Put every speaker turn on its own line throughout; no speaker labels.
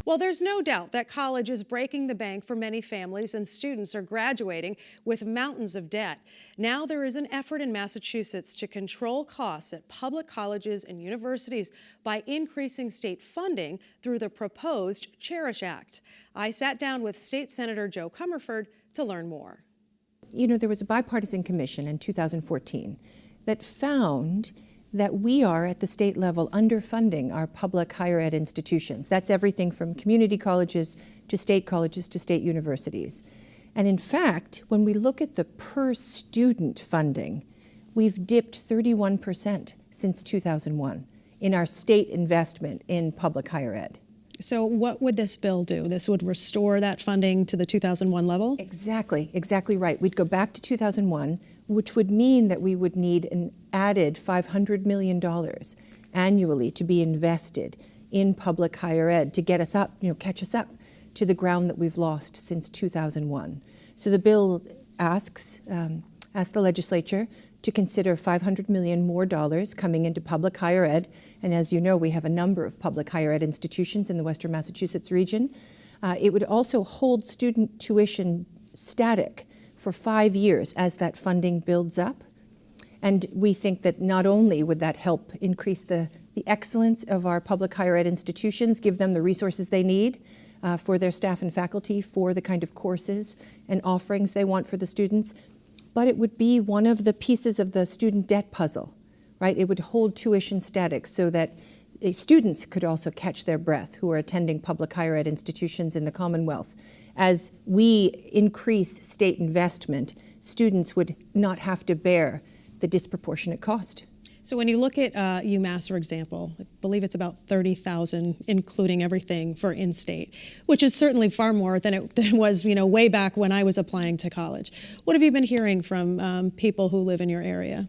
Well, there's no doubt that college is breaking the bank for many families, and students are graduating with mountains of debt. Now there is an effort in Massachusetts to control costs at public colleges and universities by increasing state funding through the proposed Cherish Act. I sat down with State Senator Jo Comerford to learn more.
You know, there was a bipartisan commission in 2014 that found that we are at the state level underfunding our public higher ed institutions. That's everything from community colleges to state universities. And in fact, when we look at the per student funding, we've dipped 31% since 2001 in our state investment in public higher ed.
So what would this bill do? This would restore that funding to the 2001 level?
Exactly right. We'd go back to 2001, which would mean that we would need an added $500 million annually to be invested in public higher ed to get us up, catch us up to the ground that we've lost since 2001. So the bill asks the legislature to consider $500 million more coming into public higher ed. And as you know, we have a number of public higher ed institutions in the Western Massachusetts region. It would also hold student tuition static for 5 years as that funding builds up. And we think that not only would that help increase the excellence of our public higher ed institutions, give them the resources they need for their staff and faculty, for the kind of courses and offerings they want for the students, but it would be one of the pieces of the student debt puzzle, right? It would hold tuition static so that students could also catch their breath who are attending public higher ed institutions in the Commonwealth. As we increase state investment, students would not have to bear the disproportionate cost.
So when you look at UMass, for example, I believe it's about 30,000, including everything for in-state, which is certainly far more than it was, way back when I was applying to college. What have you been hearing from people who live in your area?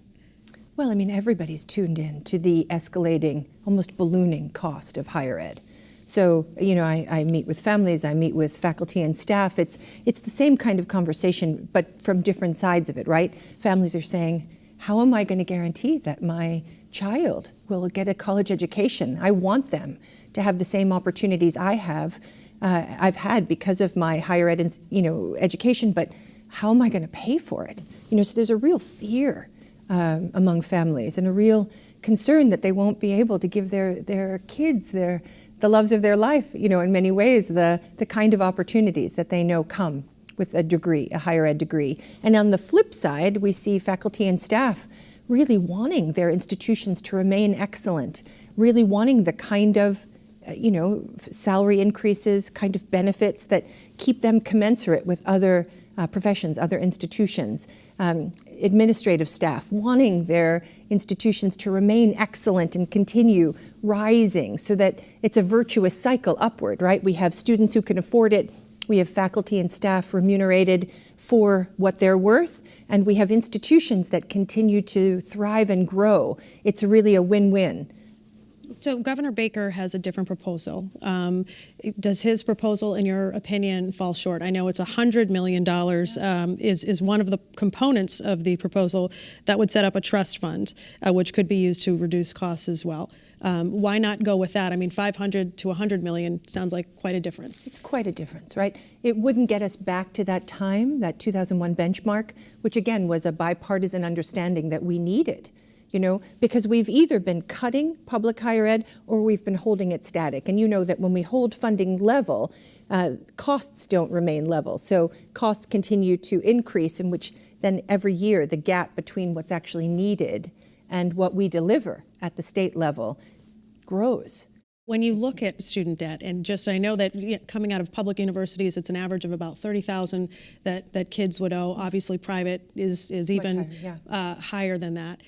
Well, everybody's tuned in to the escalating, almost ballooning cost of higher ed. So, I meet with families, I meet with faculty and staff. It's the same kind of conversation, but from different sides of it, right? Families are saying, how am I going to guarantee that my child will get a college education? I want them to have the same opportunities I've had because of my higher ed, education, but how am I going to pay for it? So there's a real fear among families and a real concern that they won't be able to give their kids the loves of their life, in many ways, the kind of opportunities that they know come with a degree, a higher ed degree. And on the flip side, we see faculty and staff really wanting their institutions to remain excellent, really wanting the kind of, salary increases, kind of benefits that keep them commensurate with other professions, other institutions. Administrative staff wanting their institutions to remain excellent and continue rising so that it's a virtuous cycle upward, right? We have students who can afford it. We have faculty and staff remunerated for what they're worth, and we have institutions that continue to thrive and grow. It's really a win-win.
So Governor Baker has a different proposal. Does his proposal, in your opinion, fall short? I know it's $100 million is one of the components of the proposal that would set up a trust fund, which could be used to reduce costs as well. Why not go with that? 500 to 100 million sounds like quite a difference.
It's quite a difference, right? It wouldn't get us back to that time, that 2001 benchmark, which again was a bipartisan understanding that we needed. Because we've either been cutting public higher ed or we've been holding it static. And you know that when we hold funding level, costs don't remain level. So costs continue to increase, in which then every year the gap between what's actually needed and what we deliver at the state level grows.
When you look at student debt, and just I know that coming out of public universities, it's an average of about $30,000 that kids would owe. Obviously, private is even higher than that.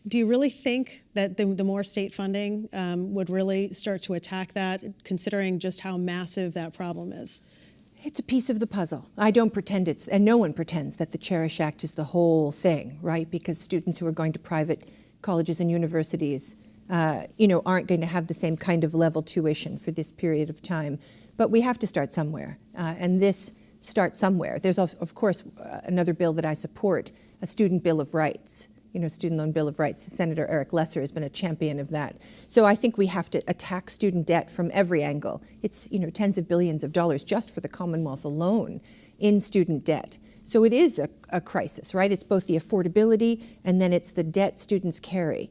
Do you really think that the more state funding would really start to attack that, considering just how massive that problem is?
It's a piece of the puzzle. I don't pretend and no one pretends that the Cherish Act is the whole thing, right? Because students who are going to private colleges and universities aren't going to have the same kind of level tuition for this period of time. But we have to start somewhere, and this starts somewhere. There's, of course, another bill that I support, a student bill of rights, Student Loan Bill of Rights. Senator Eric Lesser has been a champion of that. So I think we have to attack student debt from every angle. It's, tens of billions of dollars just for the Commonwealth alone in student debt. So it is a crisis, right? It's both the affordability and then it's the debt students carry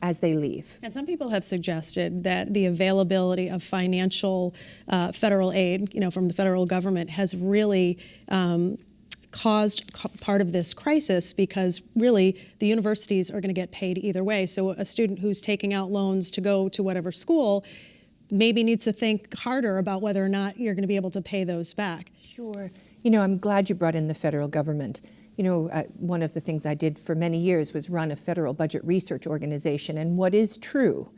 as they leave.
And some people have suggested that the availability of financial federal aid, from the federal government has really caused part of this crisis, because really the universities are going to get paid either way. So a student who's taking out loans to go to whatever school maybe needs to think harder about whether or not you're going to be able to pay those back.
Sure. I'm glad you brought in the federal government. One of the things I did for many years was run a federal budget research organization. And what is true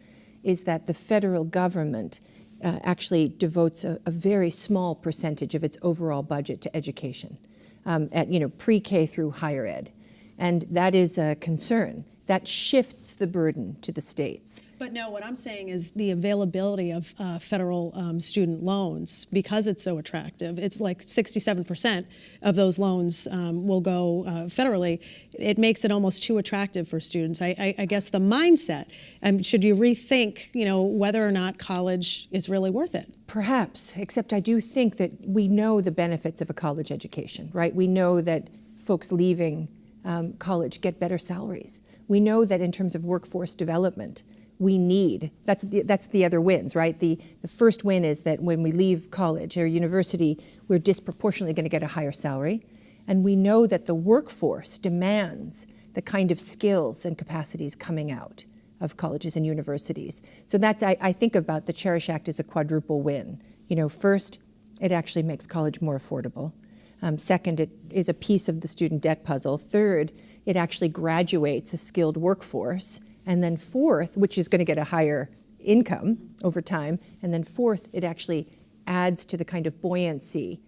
is that the federal government actually devotes a very small percentage of its overall budget to education, at pre-K through higher ed. And that is a concern. That shifts the burden to the states.
But no, what I'm saying is the availability of federal student loans, because it's so attractive, it's like 67% of those loans will go federally. It makes it almost too attractive for students. I guess the mindset, should you rethink, whether or not college is really worth it?
Perhaps, except I do think that we know the benefits of a college education, right? We know that folks leaving college get better salaries. We know that in terms of workforce development, we need, that's the other wins, right? The first win is that when we leave college or university, we're disproportionately going to get a higher salary. And we know that the workforce demands the kind of skills and capacities coming out of colleges and universities. So that's, I think about the Cherish Act as a quadruple win. First, it actually makes college more affordable. Second, it is a piece of the student debt puzzle. Third, it actually graduates a skilled workforce. And then fourth, which is going to get a higher income over time. And then fourth, it actually adds to the kind of buoyancy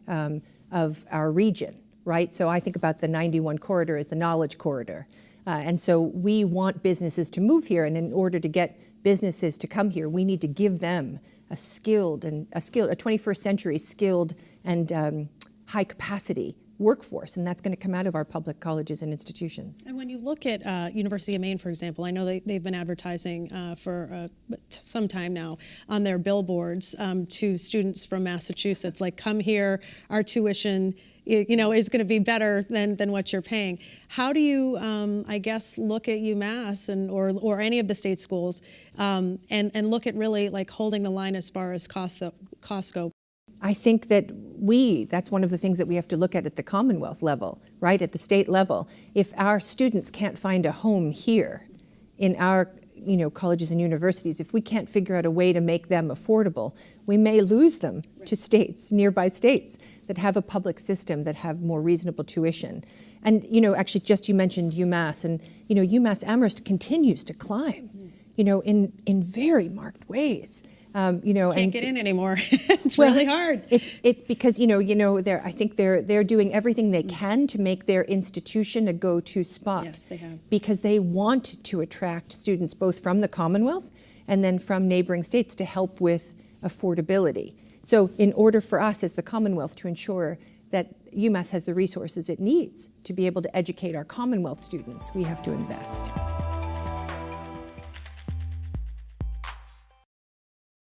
of our region, right? So I think about the 91 corridor as the knowledge corridor. And so we want businesses to move here. And in order to get businesses to come here, we need to give them a 21st century skilled and high capacity workforce, and that's going to come out of our public colleges and institutions.
And when you look at University of Maine, for example, I know they've been advertising for some time now on their billboards to students from Massachusetts, like, come here, our tuition is going to be better than what you're paying. How do you, I guess, look at UMass or any of the state schools and look at really like holding the line as far as costs go?
I think that that's one of the things that we have to look at the Commonwealth level, right, at the state level. If our students can't find a home here in our colleges and universities, if we can't figure out a way to make them affordable, we may lose them to states, nearby states, that have a public system, that have more reasonable tuition. And, actually, just you mentioned UMass, and, UMass Amherst continues to climb, in very marked ways.
Can't get in anymore. It's really hard.
It's because I think they're doing everything they can to make their institution a go-to spot.
Yes, they have.
Because they want to attract students both from the Commonwealth and then from neighboring states to help with affordability. So in order for us as the Commonwealth to ensure that UMass has the resources it needs to be able to educate our Commonwealth students, we have to invest.